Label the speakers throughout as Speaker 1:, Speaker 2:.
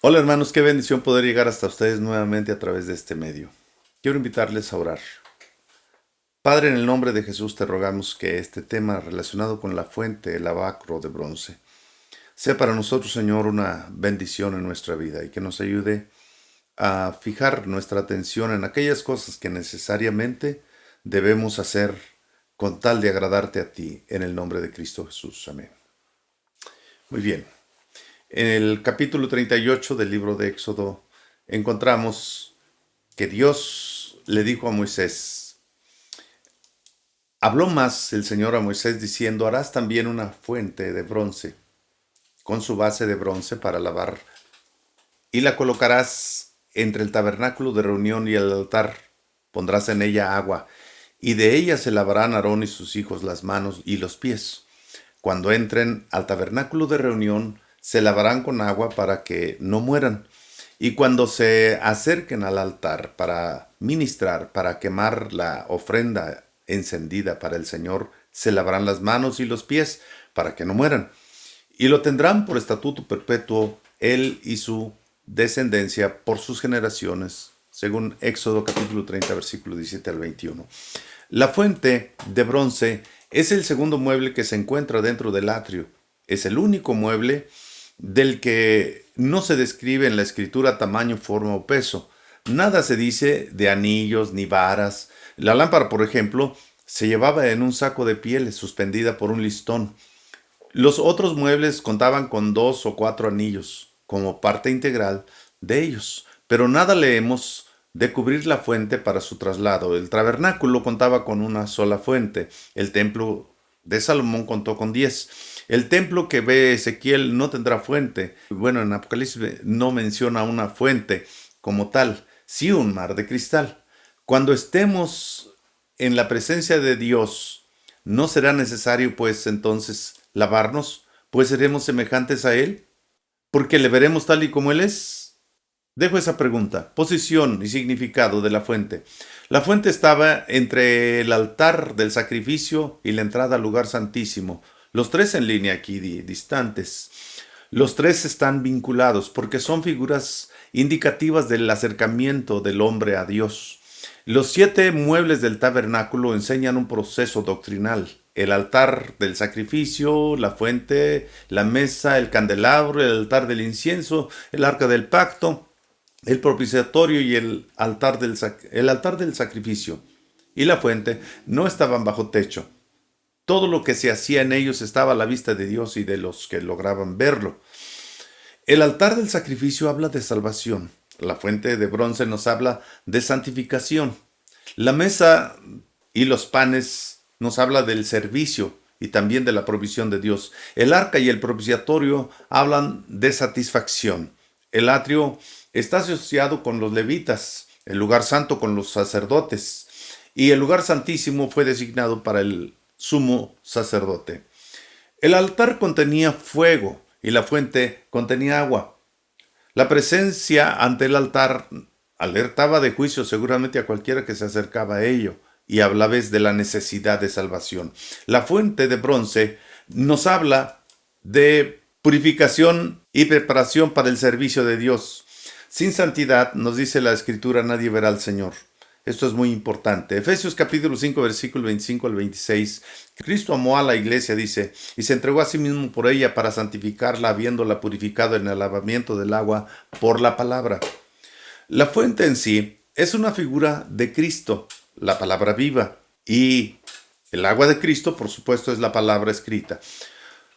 Speaker 1: Hola hermanos, qué bendición poder llegar hasta ustedes nuevamente a través de este medio. Quiero invitarles a orar. Padre, en el nombre de Jesús te rogamos que este tema relacionado con la fuente, el lavacro de bronce, sea para nosotros, Señor, una bendición en nuestra vida y que nos ayude a fijar nuestra atención en aquellas cosas que necesariamente debemos hacer con tal de agradarte a ti, en el nombre de Cristo Jesús. Amén. Muy bien. En el capítulo 38 del libro de Éxodo encontramos que Dios le dijo a Moisés, habló más el Señor a Moisés diciendo, harás también una fuente de bronce, con su base de bronce para lavar, y la colocarás entre el tabernáculo de reunión y el altar, pondrás en ella agua, y de ella se lavarán Aarón y sus hijos las manos y los pies. Cuando entren al tabernáculo de reunión, se lavarán con agua para que no mueran. Y cuando se acerquen al altar para ministrar, para quemar la ofrenda encendida para el Señor, se lavarán las manos y los pies para que no mueran. Y lo tendrán por estatuto perpetuo él y su descendencia por sus generaciones, según Éxodo capítulo 30, versículo 17 al 21. La fuente de bronce es el segundo mueble que se encuentra dentro del atrio. Es el único mueble del que no se describe en la escritura tamaño, forma o peso. Nada se dice de anillos ni varas. La lámpara, por ejemplo, se llevaba en un saco de pieles suspendida por un listón. Los otros muebles contaban con 2 o 4 anillos como parte integral de ellos, pero nada leemos de cubrir la fuente para su traslado. El tabernáculo contaba con una sola fuente. El templo de Salomón contó con 10. El templo que ve Ezequiel no tendrá fuente. Bueno, en Apocalipsis no menciona una fuente como tal, sí un mar de cristal. Cuando estemos en la presencia de Dios, no será necesario pues entonces lavarnos, pues seremos semejantes a Él, porque le veremos tal y como Él es. Dejo esa pregunta. Posición y significado de la fuente. La fuente estaba entre el altar del sacrificio y la entrada al lugar santísimo. Los tres en línea aquí, distantes. Los tres están vinculados porque son figuras indicativas del acercamiento del hombre a Dios. Los 7 muebles del tabernáculo enseñan un proceso doctrinal. El altar del sacrificio, la fuente, la mesa, el candelabro, el altar del incienso, el arca del pacto, el propiciatorio y el altar del sacrificio y la fuente no estaban bajo techo. Todo lo que se hacía en ellos estaba a la vista de Dios y de los que lograban verlo. El altar del sacrificio habla de salvación. La fuente de bronce nos habla de santificación. La mesa y los panes nos habla del servicio y también de la provisión de Dios. El arca y el propiciatorio hablan de satisfacción. El atrio está asociado con los levitas, el lugar santo con los sacerdotes, y el lugar santísimo fue designado para el sumo sacerdote. El altar contenía fuego y la fuente contenía agua. La presencia ante el altar alertaba de juicio seguramente a cualquiera que se acercaba a ello y hablaba de la necesidad de salvación. La fuente de bronce nos habla de purificación y preparación para el servicio de Dios. Sin santidad, nos dice la Escritura, nadie verá al Señor. Esto es muy importante. Efesios capítulo 5, versículo 25 al 26. Cristo amó a la iglesia, dice, y se entregó a sí mismo por ella para santificarla, habiéndola purificado en el lavamiento del agua por la palabra. La fuente en sí es una figura de Cristo, la palabra viva, y el agua de Cristo, por supuesto, es la palabra escrita.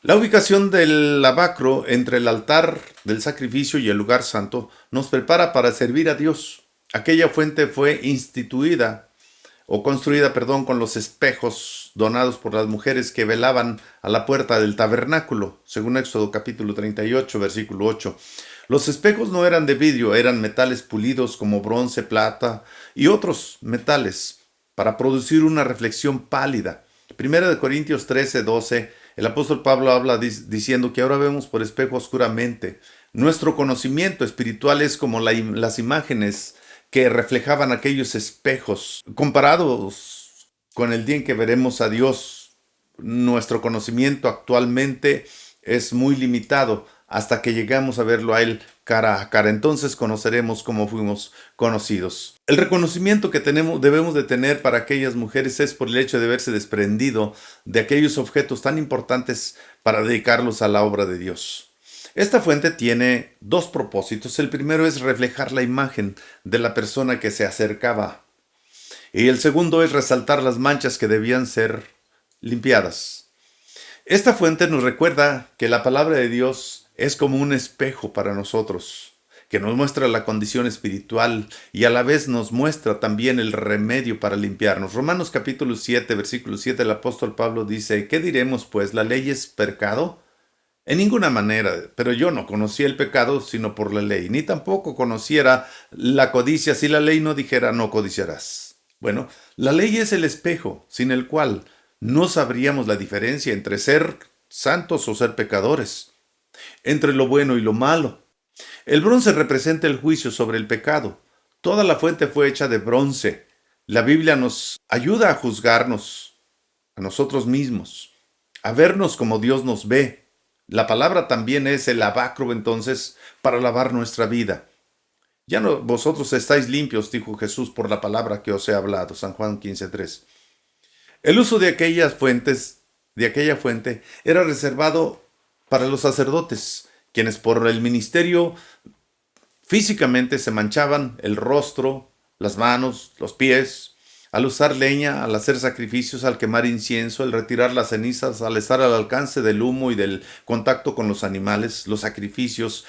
Speaker 1: La ubicación del lavacro entre el altar del sacrificio y el lugar santo nos prepara para servir a Dios. Aquella fuente fue construida, con los espejos donados por las mujeres que velaban a la puerta del tabernáculo, según Éxodo capítulo 38, versículo 8. Los espejos no eran de vidrio, eran metales pulidos como bronce, plata y otros metales para producir una reflexión pálida. Primera de Corintios 13, 12, el apóstol Pablo habla diciendo que ahora vemos por espejo oscuramente. Nuestro conocimiento espiritual es como las imágenes que reflejaban aquellos espejos. Comparados con el día en que veremos a Dios, nuestro conocimiento actualmente es muy limitado. hasta que llegamos a verlo a Él cara a cara. Entonces conoceremos cómo fuimos conocidos. El reconocimiento que debemos de tener para aquellas mujeres es por el hecho de haberse desprendido de aquellos objetos tan importantes para dedicarlos a la obra de Dios. Esta fuente tiene dos propósitos. El primero es reflejar la imagen de la persona que se acercaba. Y el segundo es resaltar las manchas que debían ser limpiadas. Esta fuente nos recuerda que la palabra de Dios es como un espejo para nosotros, que nos muestra la condición espiritual y a la vez nos muestra también el remedio para limpiarnos. Romanos capítulo 7, versículo 7, el apóstol Pablo dice: ¿qué diremos pues? ¿La ley es pecado? En ninguna manera, pero yo no conocía el pecado sino por la ley, ni tampoco conociera la codicia si la ley no dijera no codiciarás. Bueno, la ley es el espejo sin el cual no sabríamos la diferencia entre ser santos o ser pecadores, entre lo bueno y lo malo. El bronce representa el juicio sobre el pecado. Toda la fuente fue hecha de bronce. La Biblia nos ayuda a juzgarnos a nosotros mismos, a vernos como Dios nos ve. La palabra también es el lavacro, entonces, para lavar nuestra vida. Ya no vosotros estáis limpios, dijo Jesús, por la palabra que os he hablado. San Juan 15:3. El uso de aquella fuente, era reservado para los sacerdotes, quienes por el ministerio físicamente se manchaban el rostro, las manos, los pies, al usar leña, al hacer sacrificios, al quemar incienso, al retirar las cenizas, al estar al alcance del humo y del contacto con los animales, los sacrificios.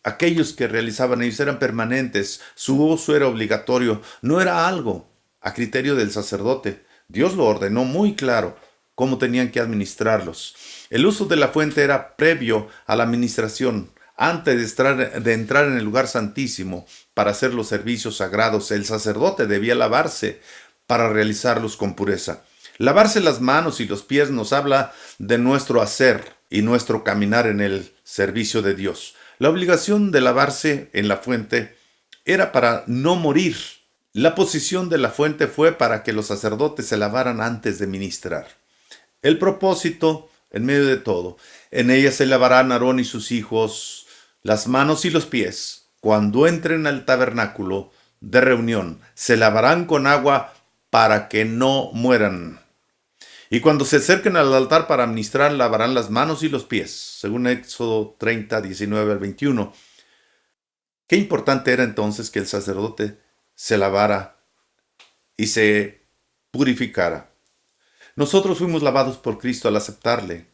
Speaker 1: Aquellos que realizaban ellos eran permanentes, su uso era obligatorio, no era algo a criterio del sacerdote. Dios lo ordenó muy claro cómo tenían que administrarlos. El uso de la fuente era previo a la administración. Antes de entrar en el lugar santísimo para hacer los servicios sagrados, el sacerdote debía lavarse para realizarlos con pureza. Lavarse las manos y los pies nos habla de nuestro hacer y nuestro caminar en el servicio de Dios. La obligación de lavarse en la fuente era para no morir. La posición de la fuente fue para que los sacerdotes se lavaran antes de ministrar. El propósito, en medio de todo, en ella se lavarán Aarón y sus hijos las manos y los pies. Cuando entren al tabernáculo de reunión, se lavarán con agua para que no mueran. Y cuando se acerquen al altar para ministrar, lavarán las manos y los pies, según Éxodo 30, 19 al 21. Qué importante era entonces que el sacerdote se lavara y se purificara. Nosotros fuimos lavados por Cristo al aceptarle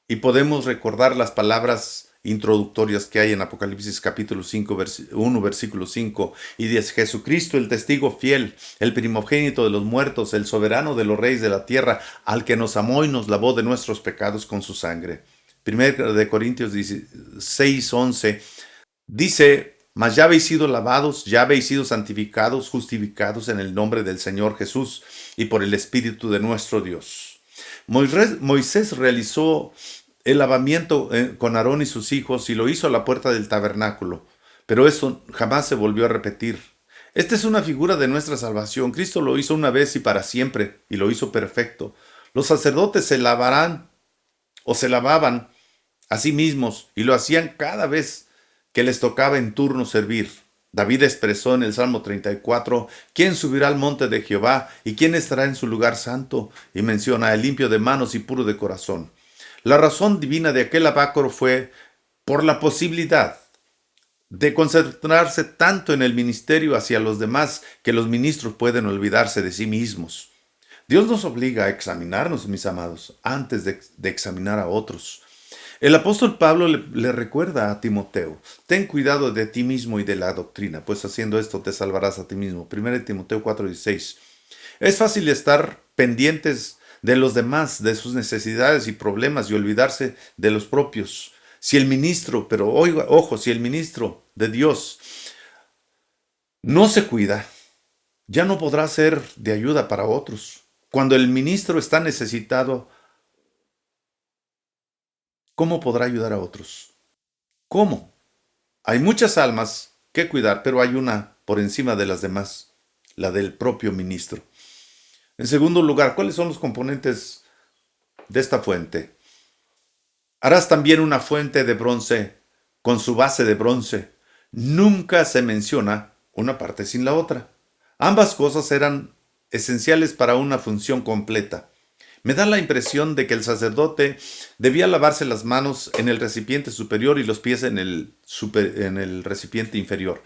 Speaker 1: y podemos recordar las palabras introductorias que hay en Apocalipsis capítulo 5, 1, versículo 5 y 10. Jesucristo, el testigo fiel, el primogénito de los muertos, el soberano de los reyes de la tierra, al que nos amó y nos lavó de nuestros pecados con su sangre. 1 de Corintios 16, 11 dice: mas ya habéis sido lavados, ya habéis sido santificados, justificados en el nombre del Señor Jesús y por el Espíritu de nuestro Dios. Moisés realizó el lavamiento con Aarón y sus hijos y lo hizo a la puerta del tabernáculo, pero eso jamás se volvió a repetir. Esta es una figura de nuestra salvación. Cristo lo hizo una vez y para siempre, y lo hizo perfecto. Los sacerdotes se lavaban a sí mismos y lo hacían cada vez que les tocaba en turno servir. David expresó en el Salmo 34, ¿quién subirá al monte de Jehová y quién estará en su lugar santo? Y menciona el limpio de manos y puro de corazón. La razón divina de aquel lavacro fue por la posibilidad de concentrarse tanto en el ministerio hacia los demás que los ministros pueden olvidarse de sí mismos. Dios nos obliga a examinarnos, mis amados, antes de examinar a otros. El apóstol Pablo le recuerda a Timoteo: ten cuidado de ti mismo y de la doctrina, pues haciendo esto te salvarás a ti mismo. 1 Timoteo 4:16. Es fácil estar pendientes de los demás, de sus necesidades y problemas y olvidarse de los propios. Si el ministro, pero oiga, ojo, si el ministro de Dios no se cuida, ya no podrá ser de ayuda para otros. Cuando el ministro está necesitado, ¿cómo podrá ayudar a otros? ¿Cómo? Hay muchas almas que cuidar, pero hay una por encima de las demás, la del propio ministro. En segundo lugar, ¿cuáles son los componentes de esta fuente? Harás también una fuente de bronce con su base de bronce. Nunca se menciona una parte sin la otra. Ambas cosas eran esenciales para una función completa. Me da la impresión de que el sacerdote debía lavarse las manos en el recipiente superior y los pies en el recipiente inferior.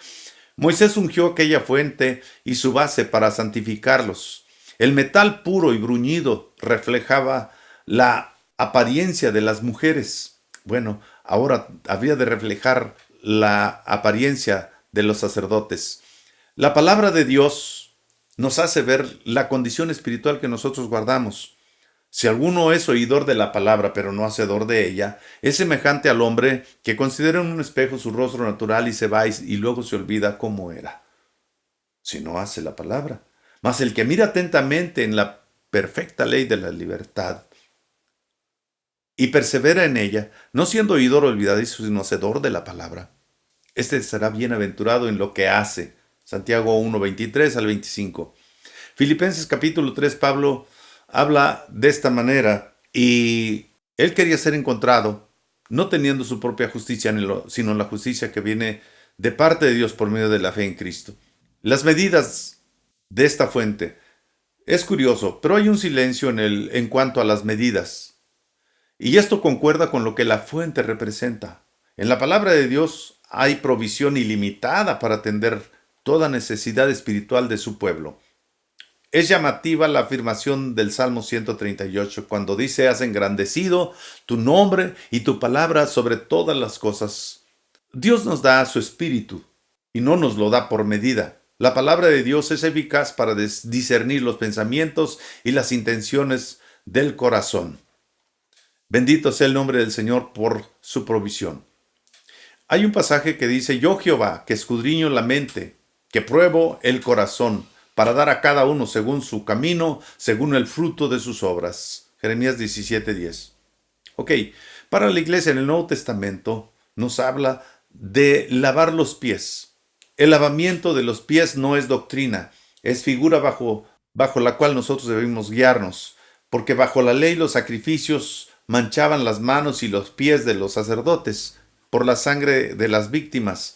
Speaker 1: Moisés ungió aquella fuente y su base para santificarlos. El metal puro y bruñido reflejaba la apariencia de las mujeres. Bueno, ahora había de reflejar la apariencia de los sacerdotes. La palabra de Dios nos hace ver la condición espiritual que nosotros guardamos. Si alguno es oidor de la palabra, pero no hacedor de ella, es semejante al hombre que considera en un espejo su rostro natural y se va y luego se olvida cómo era. Si no hace la palabra. Mas el que mira atentamente en la perfecta ley de la libertad y persevera en ella, no siendo oidor olvidadizo, sino hacedor de la palabra, este será bienaventurado en lo que hace. Santiago 1, 23 al 25. Filipenses capítulo 3, Pablo habla de esta manera y él quería ser encontrado no teniendo su propia justicia, sino la justicia que viene de parte de Dios por medio de la fe en Cristo. Las medidas de esta fuente. Es curioso, pero hay un silencio en cuanto a las medidas. Y esto concuerda con lo que la fuente representa. En la palabra de Dios hay provisión ilimitada para atender toda necesidad espiritual de su pueblo. Es llamativa la afirmación del Salmo 138 cuando dice: has engrandecido tu nombre y tu palabra sobre todas las cosas. Dios nos da su espíritu y no nos lo da por medida. La palabra de Dios es eficaz para discernir los pensamientos y las intenciones del corazón. Bendito sea el nombre del Señor por su provisión. Hay un pasaje que dice: yo Jehová, que escudriño la mente, que pruebo el corazón, para dar a cada uno según su camino, según el fruto de sus obras. Jeremías 17:10. Ok, para la iglesia en el Nuevo Testamento nos habla de lavar los pies. El lavamiento de los pies no es doctrina, es figura bajo la cual nosotros debemos guiarnos, porque bajo la ley los sacrificios manchaban las manos y los pies de los sacerdotes por la sangre de las víctimas.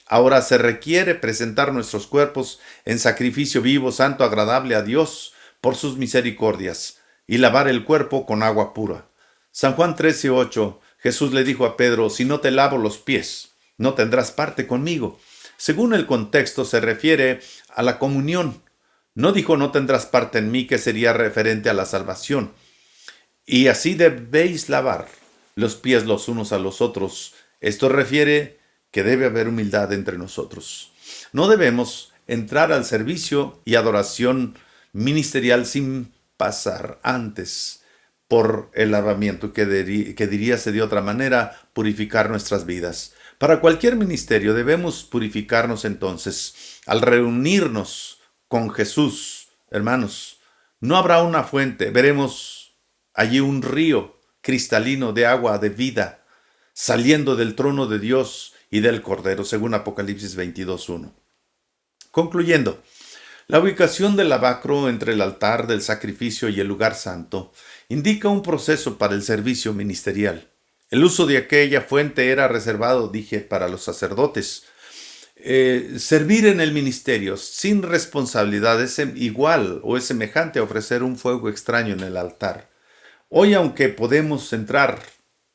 Speaker 1: Ahora se requiere presentar nuestros cuerpos en sacrificio vivo, santo, agradable a Dios por sus misericordias, y lavar el cuerpo con agua pura. San Juan 13:8, Jesús le dijo a Pedro: si no te lavo los pies, no tendrás parte conmigo. Según el contexto, se refiere a la comunión. No dijo: no tendrás parte en mí, que sería referente a la salvación. Y así debéis lavar los pies los unos a los otros. Esto refiere que debe haber humildad entre nosotros. No debemos entrar al servicio y adoración ministerial sin pasar antes por el lavamiento, que diríase de otra manera, purificar nuestras vidas. Para cualquier ministerio debemos purificarnos entonces. Al reunirnos con Jesús, hermanos, no habrá una fuente, veremos allí un río cristalino de agua de vida saliendo del trono de Dios y del Cordero, según Apocalipsis 22:1. Concluyendo, la ubicación del lavacro entre el altar del sacrificio y el lugar santo indica un proceso para el servicio ministerial. El uso de aquella fuente era reservado, para los sacerdotes. Servir en el ministerio sin responsabilidad es igual o es semejante a ofrecer un fuego extraño en el altar. Hoy, aunque podemos entrar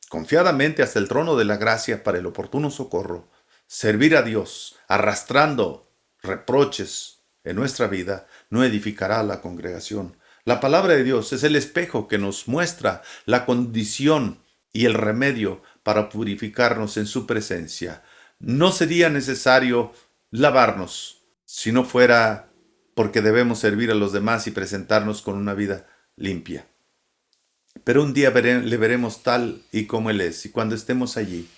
Speaker 1: confiadamente hasta el trono de la gracia para el oportuno socorro, servir a Dios arrastrando reproches en nuestra vida no edificará a la congregación. La palabra de Dios es el espejo que nos muestra la condición y el remedio para purificarnos en su presencia. No sería necesario lavarnos si no fuera porque debemos servir a los demás y presentarnos con una vida limpia. Pero un día le veremos tal y como Él es, y cuando estemos allí,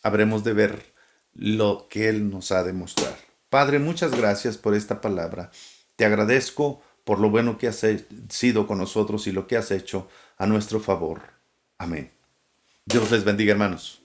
Speaker 1: habremos de ver lo que Él nos ha de mostrar. Padre, muchas gracias por esta palabra. Te agradezco por lo bueno que has sido con nosotros y lo que has hecho a nuestro favor. Amén. Dios les bendiga, hermanos.